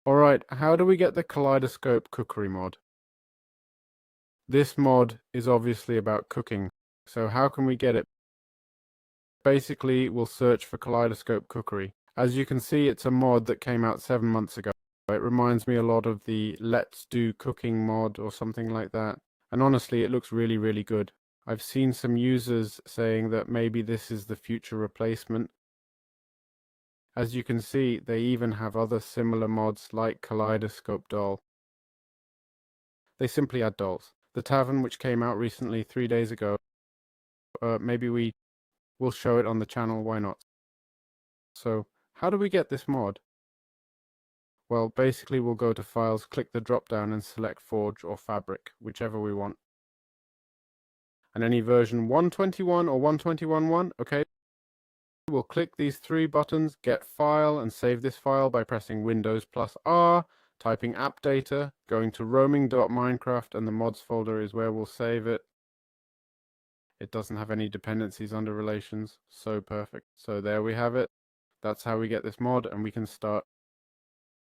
Alright, how do we get the Kaleidoscope Cookery mod? This mod is obviously about cooking, so how can we get it? Basically, we'll search for Kaleidoscope Cookery. As you can see, it's a mod that came out 7 months ago. It reminds me a lot of the Let's Do Cooking mod or something like that. And honestly, it looks really, really good. I've seen some users saying that maybe this is the future replacement. As you can see, they even have other similar mods like Kaleidoscope Doll. They simply add dolls. The Tavern, which came out recently 3 days ago, maybe we will show it on the channel, why not? So, how do we get this mod? Well, basically we'll go to Files, click the drop down and select Forge or Fabric, whichever we want. And any version 121 or 121.1, okay? We'll click these 3 buttons, Get File, and save this file by pressing Windows plus R, typing app data, going to roaming.minecraft, and the mods folder is where we'll save it. It doesn't have any dependencies under relations, so perfect. So there we have it. That's how we get this mod, and we can start.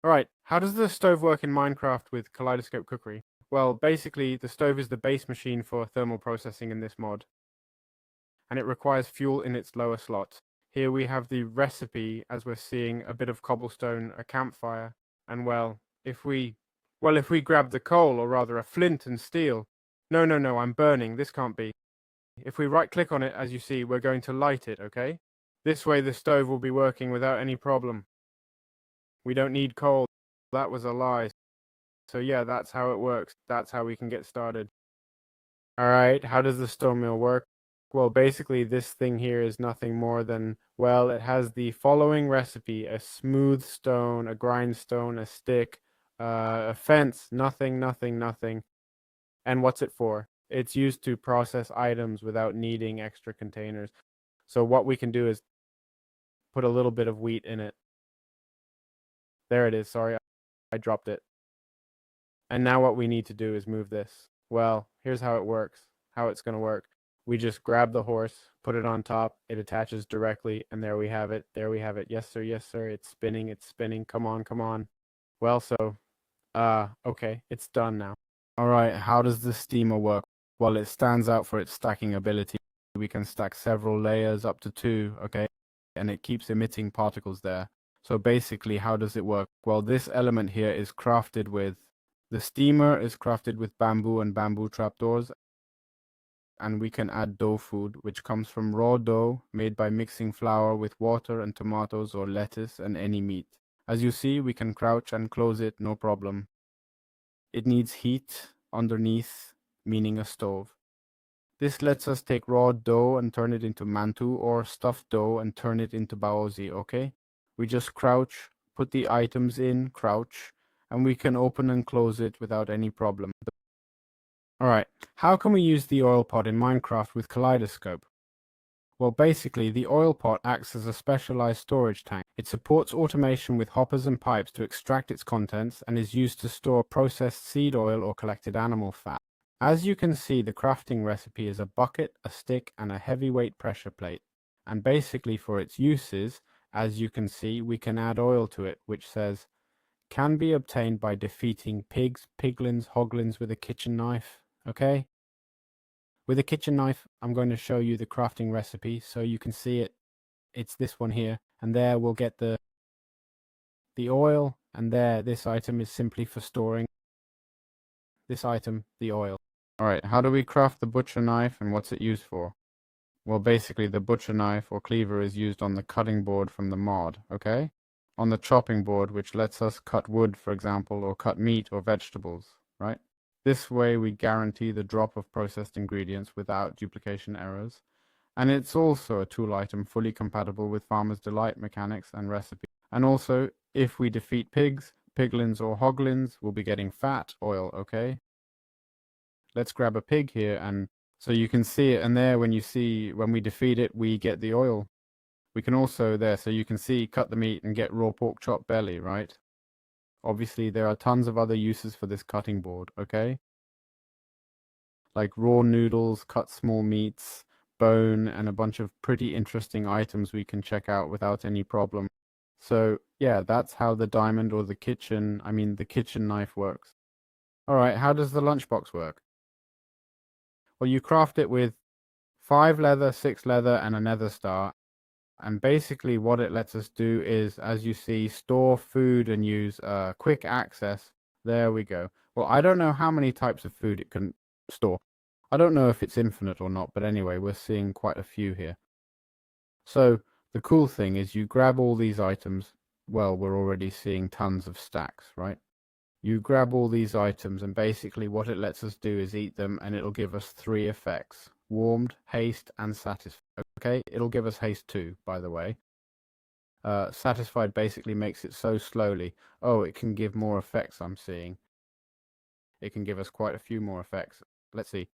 Alright, how does the stove work in Minecraft with Kaleidoscope Cookery? Well, basically, the stove is the base machine for thermal processing in this mod, and it requires fuel in its lower slot. Here we have the recipe, as we're seeing, a bit of cobblestone, a campfire, and well, if we grab the coal, or rather a flint and steel. No, I'm burning, this can't be. If we right click on it, as you see, we're going to light it, okay? This way the stove will be working without any problem. We don't need coal. That was a lie. So yeah, that's how it works. That's how we can get started. Alright, how does the stone mill work? Well, basically this thing here is nothing more than, well, it has the following recipe: a smooth stone, a grindstone, a stick, a fence, nothing. And what's it for? It's used to process items without needing extra containers. So what we can do is put a little bit of wheat in it. There it is, sorry, I dropped it. And now what we need to do is move this. Well, here's how it works, how it's going to work. We just grab the horse, put it on top, it attaches directly, and there we have it. There we have it. Yes, sir, it's spinning. Come on. Well, so, okay, it's done now. Alright, how does the steamer work? Well, it stands out for its stacking ability. We can stack several layers up to 2, okay? And it keeps emitting particles there. So basically, how does it work? Well, this element here is crafted with, the steamer is crafted with bamboo and bamboo trapdoors. And we can add dough food, which comes from raw dough made by mixing flour with water and tomatoes or lettuce and any meat. As you see, we can crouch and close it, no problem. It needs heat underneath, meaning a stove. This lets us take raw dough and turn it into mantu, or stuffed dough and turn it into baozi, okay? We just crouch, put the items in, crouch, and we can open and close it without any problem. Alright, how can we use the oil pot in Minecraft with Kaleidoscope? Well, basically, the oil pot acts as a specialized storage tank. It supports automation with hoppers and pipes to extract its contents and is used to store processed seed oil or collected animal fat. As you can see, the crafting recipe is a bucket, a stick, and a heavyweight pressure plate. And basically for its uses, as you can see, we can add oil to it, which says, can be obtained by defeating pigs, piglins, hoglins with a kitchen knife, okay? With a kitchen knife, I'm going to show you the crafting recipe so you can see it. It's this one here, and there we'll get the oil, and there, this item is simply for storing this item, the oil. Alright, how do we craft the butcher knife and what's it used for? Well, basically the butcher knife or cleaver is used on the cutting board from the mod, okay? On the chopping board, which lets us cut wood, for example, or cut meat or vegetables, right? This way we guarantee the drop of processed ingredients without duplication errors. And it's also a tool item fully compatible with Farmer's Delight mechanics and recipes. And also, if we defeat pigs, piglins or hoglins, we'll be getting fat oil, okay? Let's grab a pig here, and so you can see it, and there when we defeat it, we get the oil. We can also there, so you can see, cut the meat and get raw pork chop belly, right? Obviously, there are tons of other uses for this cutting board, okay? Like raw noodles, cut small meats, bone, and a bunch of pretty interesting items we can check out without any problem. So yeah, that's how the diamond or the kitchen knife works. All right, how does the lunchbox work? Well, you craft it with 5 leather, 6 leather, and a nether star. And basically what it lets us do is, as you see, store food and use quick access. There we go. Well, I don't know how many types of food it can store. I don't know if it's infinite or not, but anyway, we're seeing quite a few here. So the cool thing is you grab all these items. Well, we're already seeing tons of stacks, right? You grab all these items and basically what it lets us do is eat them and it'll give us 3 effects. Warmed, haste, and satisfied. Okay, it'll give us haste too, by the way. Satisfied basically makes it so slowly. Oh, it can give more effects, I'm seeing. It can give us quite a few more effects. Let's see.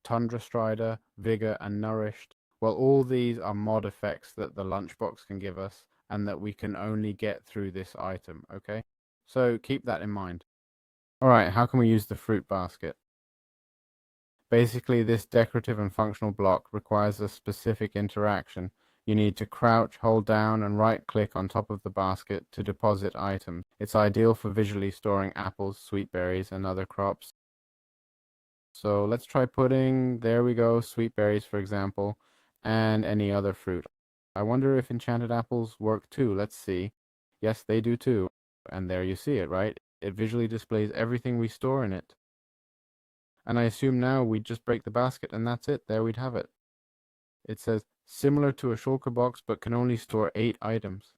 Tundra Strider, Vigor, and Nourished. Well, all these are mod effects that the lunchbox can give us and that we can only get through this item, okay? So keep that in mind. Alright, how can we use the fruit basket? Basically, this decorative and functional block requires a specific interaction. You need to crouch, hold down, and right-click on top of the basket to deposit items. It's ideal for visually storing apples, sweet berries, and other crops. So let's try putting, there we go, sweet berries, for example, and any other fruit. I wonder if enchanted apples work too. Let's see. Yes, they do too. And there you see it, right? It visually displays everything we store in it. And I assume now we just break the basket and that's it. There we'd have it. It says, similar to a shulker box, but can only store 8 items.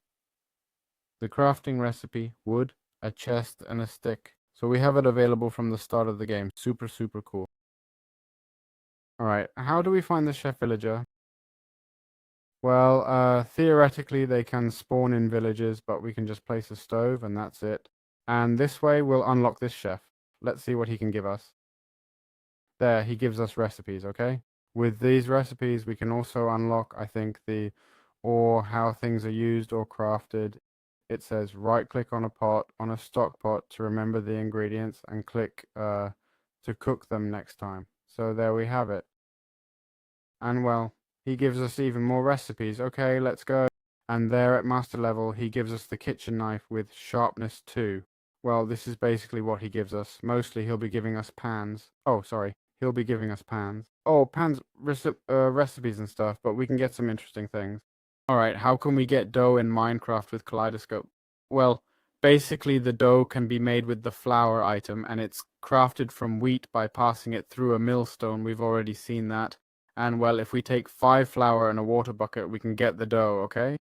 The crafting recipe, wood, a chest, and a stick. So we have it available from the start of the game. Super, super cool. Alright, how do we find the chef villager? Well, theoretically they can spawn in villages, but we can just place a stove and that's it. And this way we'll unlock this chef. Let's see what he can give us. There, he gives us recipes, okay? With these recipes, we can also unlock, I think, or how things are used or crafted. It says right click on a pot, on a stock pot to remember the ingredients and click to cook them next time. So there we have it. And well, he gives us even more recipes. Okay, let's go. And there at master level, he gives us the kitchen knife with sharpness 2. Well, this is basically what he gives us. Mostly he'll be giving us pans. Oh, sorry. He'll be giving us pans. Oh, pans, recipes and stuff, but we can get some interesting things. Alright, how can we get dough in Minecraft with Kaleidoscope? Well, basically the dough can be made with the flour item, and it's crafted from wheat by passing it through a millstone. We've already seen that. And well, if we take 5 flour in a water bucket, we can get the dough, okay?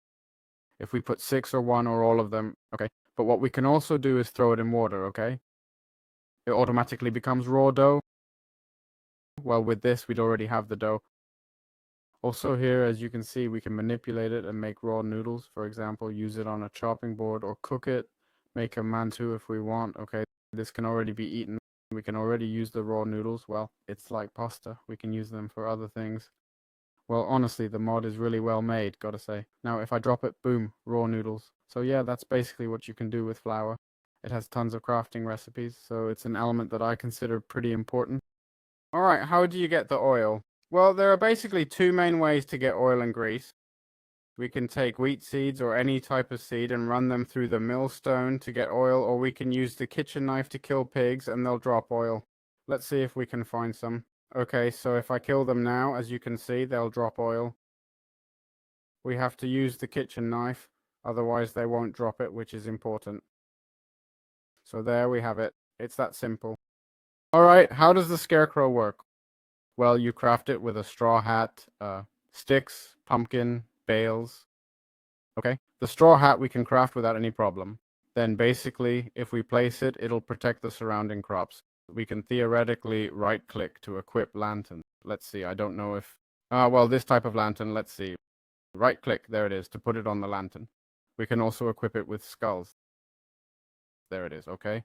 If we put 6 or 1 or all of them, okay? But what we can also do is throw it in water, okay? It automatically becomes raw dough. Well, with this, we'd already have the dough. Also here, as you can see, we can manipulate it and make raw noodles. For example, use it on a chopping board or cook it, make a mantou if we want, okay? This can already be eaten. We can already use the raw noodles. Well, it's like pasta. We can use them for other things. Well, honestly, the mod is really well made, gotta say. Now, if I drop it, boom, raw noodles. So yeah, that's basically what you can do with flour. It has tons of crafting recipes, so it's an element that I consider pretty important. Alright, how do you get the oil? Well, there are basically 2 main ways to get oil and grease. We can take wheat seeds or any type of seed and run them through the millstone to get oil, or we can use the kitchen knife to kill pigs and they'll drop oil. Let's see if we can find some. Okay, so if I kill them now, as you can see, they'll drop oil. We have to use the kitchen knife, otherwise they won't drop it, which is important. So there we have it. It's that simple. Alright, how does the scarecrow work? Well, you craft it with a straw hat, sticks, pumpkin, bales. Okay, the straw hat we can craft without any problem. Then basically, if we place it, it'll protect the surrounding crops. We can theoretically right-click to equip lantern. Let's see, I don't know if... well, this type of lantern, let's see. Right-click, there it is, to put it on the lantern. We can also equip it with skulls. There it is, okay?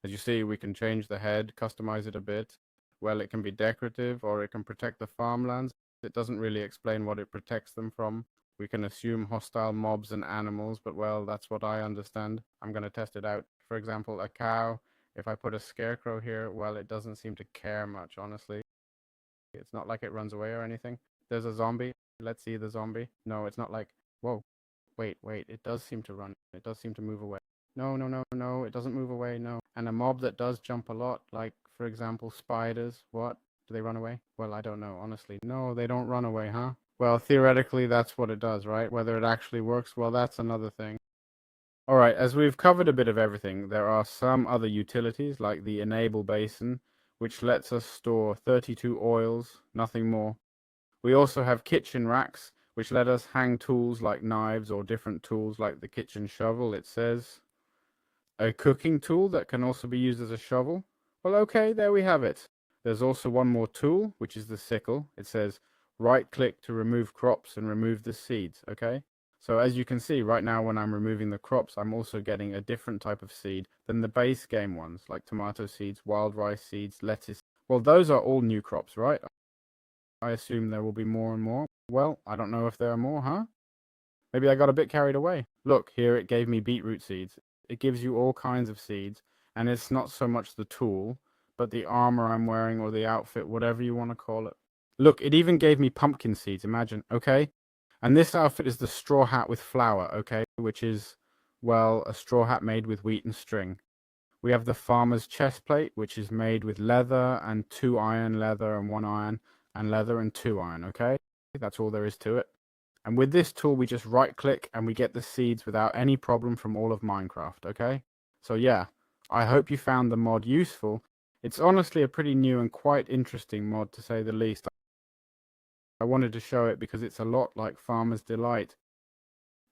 As you see, we can change the head, customize it a bit. Well, it can be decorative, or it can protect the farmlands. It doesn't really explain what it protects them from. We can assume hostile mobs and animals, but well, that's what I understand. I'm going to test it out. For example, a cow. If I put a scarecrow here, well, it doesn't seem to care much, honestly. It's not like it runs away or anything. There's a zombie. Let's see the zombie. No, it's not like, whoa. Wait, it does seem to run. It does seem to move away. No, it doesn't move away, no. And a mob that does jump a lot, like, for example, spiders, what? Do they run away? Well, I don't know, honestly. No, they don't run away, huh? Well, theoretically, that's what it does, right? Whether it actually works, well, that's another thing. Alright, as we've covered a bit of everything, there are some other utilities, like the enable basin, which lets us store 32 oils, nothing more. We also have kitchen racks, which let us hang tools like knives or different tools like the kitchen shovel, it says. A cooking tool that can also be used as a shovel. Well, okay, there we have it. There's also one more tool, which is the sickle. It says right-click to remove crops and remove the seeds, okay? So as you can see, right now when I'm removing the crops, I'm also getting a different type of seed than the base game ones, like tomato seeds, wild rice seeds, lettuce. Well, those are all new crops, right? I assume there will be more and more. Well, I don't know if there are more, huh? Maybe I got a bit carried away. Look, here it gave me beetroot seeds. It gives you all kinds of seeds, and it's not so much the tool, but the armor I'm wearing or the outfit, whatever you want to call it. Look, it even gave me pumpkin seeds, imagine, okay? And this outfit is the straw hat with flour, okay? Which is, well, a straw hat made with wheat and string. We have the farmer's chest plate, which is made with leather and 2 iron, leather and 1 iron, and leather and 2 iron, okay? That's all there is to it. And with this tool, we just right click and we get the seeds without any problem from all of Minecraft, okay? So yeah, I hope you found the mod useful. It's honestly a pretty new and quite interesting mod to say the least. I wanted to show it because it's a lot like Farmer's Delight.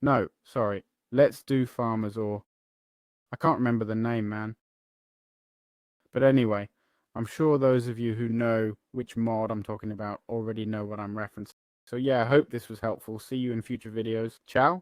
No, sorry, Let's Do Farmers, or I can't remember the name, man. But anyway, I'm sure those of you who know which mod I'm talking about already know what I'm referencing. So yeah, I hope this was helpful. See you in future videos. Ciao.